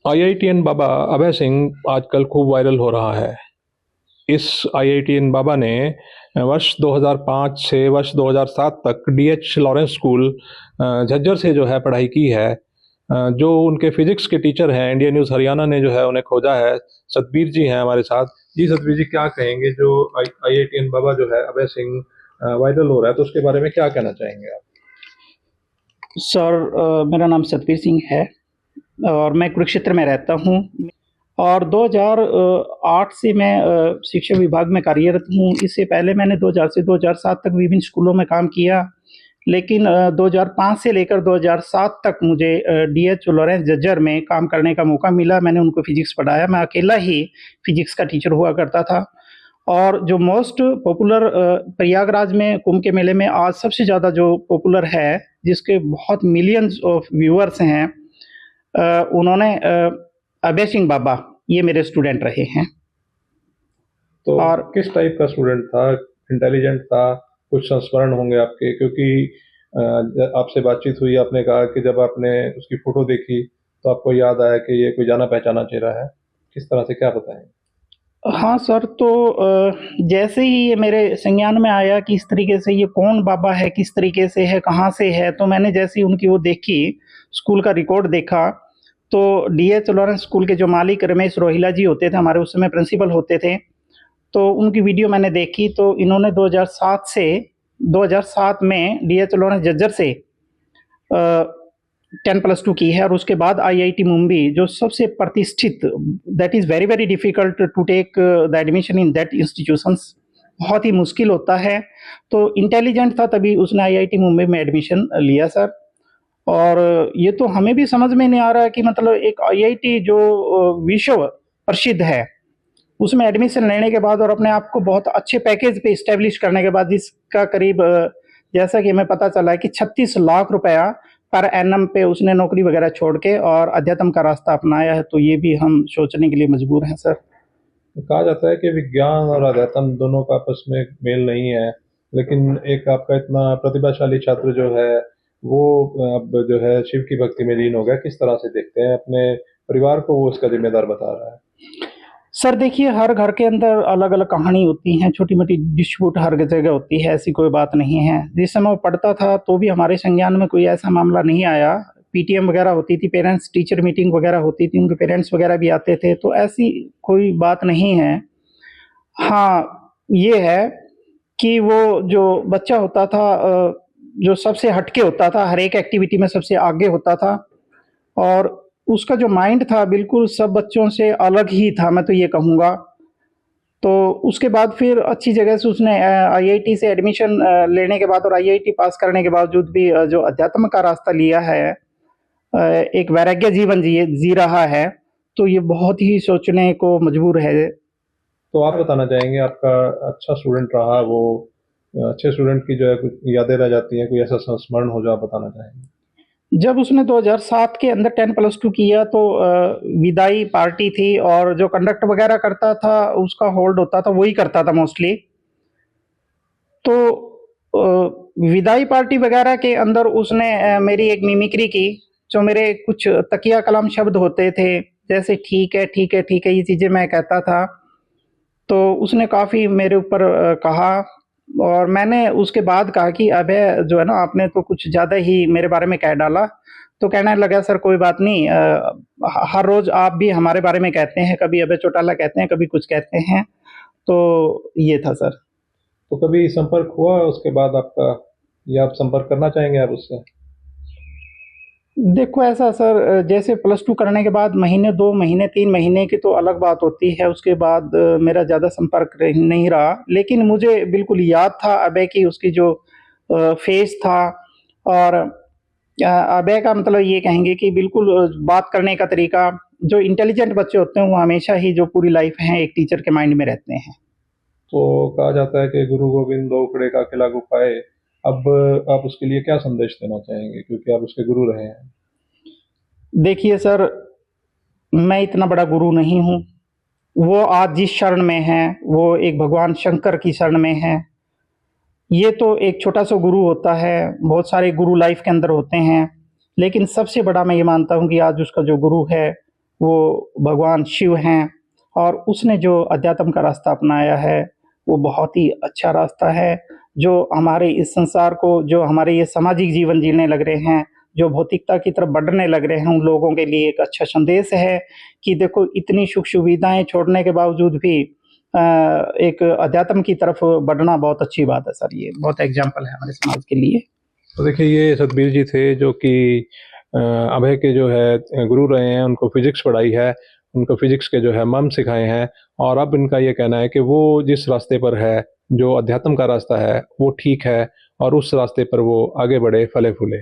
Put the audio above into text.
IITian बाबा अभय सिंह आजकल खूब viral हो रहा है। इस आईआईटीएन बाबा ने वर्ष 2005 से वर्ष 2007 तक डीएच लॉरेंस स्कूल झज्जर से जो है पढ़ाई की है। जो उनके फिजिक्स के टीचर हैं, इंडिया न्यूज़ हरियाणा ने जो है उन्हें खोजा है। सतबीर जी हैं हमारे साथ। जी सतबीर जी, क्या कहेंगे जो आईआईटीएन बाबा जो है अभय सिंह वायरल हो रहा है, तो उसके बारे में क्या कहना चाहेंगे आप? सर, मेरा नाम सतबीर सिंह है और मैं कुरुक्षेत्र में रहता हूँ और 2008 से मैं शिक्षा विभाग में कार्यरत हूँ। इससे पहले मैंने 2000 से 2007 तक विभिन्न स्कूलों में काम किया, लेकिन 2005 से लेकर 2007 तक मुझे डीएच लॉरेंस झज्जर में काम करने का मौका मिला। मैंने उनको फिजिक्स पढ़ाया। मैं अकेला ही फिजिक्स का टीचर हुआ करता था। और जो मोस्ट पॉपुलर प्रयागराज में कुंभ के मेले में आज सबसे ज़्यादा जो पॉपुलर है, जिसके बहुत मिलियंस ऑफ व्यूअर्स हैं, उन्होंने अभय सिंह बाबा ये मेरे स्टूडेंट रहे हैं। तो और किस टाइप का स्टूडेंट था? इंटेलिजेंट था? कुछ संस्मरण होंगे आपके, क्योंकि आपसे बातचीत हुई, आपने कहा कि जब आपने उसकी फोटो देखी तो आपको याद आया कि ये कोई जाना पहचाना चेहरा है। किस तरह से, क्या बताएं? हाँ सर, तो जैसे ही ये मेरे संज्ञान में आया कि इस तरीके से ये कौन बाबा है, किस तरीके से है, कहाँ से है, तो मैंने जैसे ही उनकी वो देखी, स्कूल का रिकॉर्ड देखा, तो डीएच लॉरेंस स्कूल के जो मालिक रमेश रोहिला जी होते थे, हमारे उस समय प्रिंसिपल होते थे, तो उनकी वीडियो मैंने देखी। तो इन्होंने 2007 में डीएच लॉरेंस झज्जर से 10+2 की है और उसके बाद आईआईटी मुंबई, जो सबसे प्रतिष्ठित, that is very very difficult to take the admission in that institutions, बहुत ही मुश्किल होता है। तो इंटेलिजेंट था, तभी उसने आईआईटी मुंबई में एडमिशन लिया सर। और ये तो हमें भी समझ में नहीं आ रहा है कि मतलब एक आईआईटी जो विश्व प्रसिद्ध है, उसमें एडमिशन लेने के बाद और अपने आप को बहुत अच्छे पैकेज पे इस्टेब्लिश करने के बाद, जिसका करीब जैसा कि हमें पता चला है कि 36 लाख रुपया पर एनम पे उसने नौकरी वगैरह छोड़ के और अध्यात्म का रास्ता अपनाया है, तो ये भी हम सोचने के लिए मजबूर हैं सर। कहा जाता है कि विज्ञान और अध्यात्म दोनों का आपस में मेल नहीं है, लेकिन एक आपका इतना प्रतिभाशाली छात्र जो है वो अब जो है शिव की भक्ति में लीन हो गया। किस तरह से देखते हैं? अपने परिवार को वो इसका जिम्मेदार बता रहा है। सर देखिए, हर घर के अंदर अलग अलग कहानी होती हैं, छोटी मोटी डिस्प्यूट हर जगह होती है, ऐसी कोई बात नहीं है। जिस समय वो पढ़ता था तो भी हमारे संज्ञान में कोई ऐसा मामला नहीं आया। पीटीएम वगैरह होती थी, पेरेंट्स टीचर मीटिंग वगैरह होती थी, उनके पेरेंट्स वगैरह भी आते थे, तो ऐसी कोई बात नहीं है। हाँ, ये है कि वो जो बच्चा होता था, जो सबसे हटके होता था, हर एक एक्टिविटी में सबसे आगे होता था और उसका जो माइंड था बिल्कुल सब बच्चों से अलग ही था, मैं तो ये कहूँगा। तो उसके बाद फिर अच्छी जगह से उसने आईआईटी से एडमिशन लेने के बाद और आईआईटी पास करने के बावजूद भी जो अध्यात्म का रास्ता लिया है, एक वैराग्य जीवन जी रहा है, तो ये बहुत ही सोचने को मजबूर है। तो आप बताना चाहेंगे, आपका अच्छा स्टूडेंट रहा वो, अच्छे स्टूडेंट की जो है कुछ यादें रह जाती हैं, कोई ऐसा संस्मरण हो जो आप बताना चाहेंगे? जब उसने 2007 के अंदर 10+2 किया तो विदाई पार्टी थी और जो कंडक्ट वगैरह करता था उसका होल्ड होता था, वही करता था मोस्टली। तो विदाई पार्टी वगैरह के अंदर उसने मेरी एक मिमिक्री की, जो मेरे कुछ तकिया कलाम शब्द होते थे, जैसे ठीक है ठीक है ठीक है, ये चीज़ें मैं कहता था। तो उसने काफ़ी मेरे ऊपर कहा और मैंने उसके बाद कहा कि अबे जो है ना, आपने तो कुछ ज़्यादा ही मेरे बारे में कह डाला। तो कहने लगा, सर कोई बात नहीं, हर रोज़ आप भी हमारे बारे में कहते हैं, कभी अबे चौटाला कहते हैं, कभी कुछ कहते हैं। तो ये था सर। तो कभी संपर्क हुआ उसके बाद आपका, या आप संपर्क करना चाहेंगे आप उससे? देखो ऐसा सर, जैसे +2 करने के बाद महीने, 2 महीने, 3 महीने की तो अलग बात होती है, उसके बाद मेरा ज़्यादा संपर्क नहीं रहा। लेकिन मुझे बिल्कुल याद था अभय की, उसकी जो फेस था और अभय का मतलब ये कहेंगे कि बिल्कुल बात करने का तरीका, जो इंटेलिजेंट बच्चे होते हैं वो हमेशा ही जो पूरी लाइफ है एक टीचर के माइंड में रहते हैं। तो कहा जाता है कि गुरु गोविंद दो उखड़े का किला गुफाए। अब आप उसके लिए क्या संदेश देना चाहेंगे, क्योंकि आप उसके गुरु रहे हैं? देखिए सर, मैं इतना बड़ा गुरु नहीं हूँ। वो आज जिस शरण में है, वो एक भगवान शंकर की शरण में है। ये तो एक छोटा-सा गुरु होता है, बहुत सारे गुरु लाइफ के अंदर होते हैं, लेकिन सबसे बड़ा मैं ये मानता हूँ कि आज उसका जो गुरु है, वो भगवान शिव हैं और उसने जो अध्यात्म का रास्ता अपनाया है, वो बहुत ही अच्छा रास्ता है, जो हमारे इस संसार को, जो हमारे ये सामाजिक जीवन जीने लग रहे हैं, जो भौतिकता की तरफ बढ़ने लग रहे हैं, उन लोगों के लिए एक अच्छा संदेश है कि देखो इतनी सुख-सुविधाएँ छोड़ने के बावजूद भी एक अध्यात्म की तरफ बढ़ना बहुत अच्छी बात है सर, ये बहुत एग्ज़ाम्पल है हमारे समाज के लिए। तो देखिए ये सतबीर जी थे जो कि अभय के जो है गुरु रहे हैं, उनको फिजिक्स पढ़ाई है, उनको फिजिक्स के जो है मर्म सिखाए हैं और अब इनका ये कहना है कि वो जिस रास्ते पर है, जो अध्यात्म का रास्ता है, वो ठीक है और उस रास्ते पर वो आगे बढ़े, फले फूले।